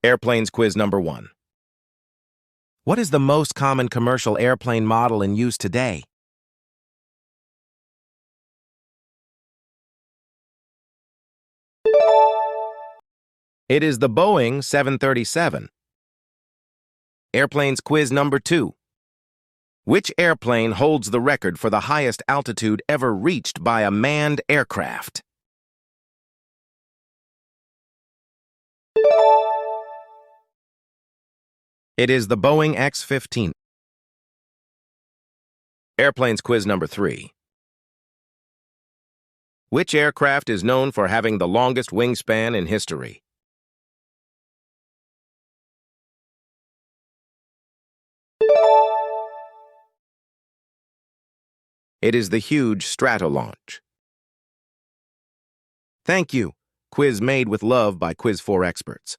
Airplanes quiz number 1. What is the most common commercial airplane model in use today? It is the Boeing 737. Airplanes quiz number 2. Which airplane holds the record for the highest altitude ever reached by a manned aircraft? It is the Boeing X-15. Airplanes quiz number 3. Which aircraft is known for having the longest wingspan in history? It is the huge Stratolaunch. Thank you. Quiz made with love by Quiz 4 experts.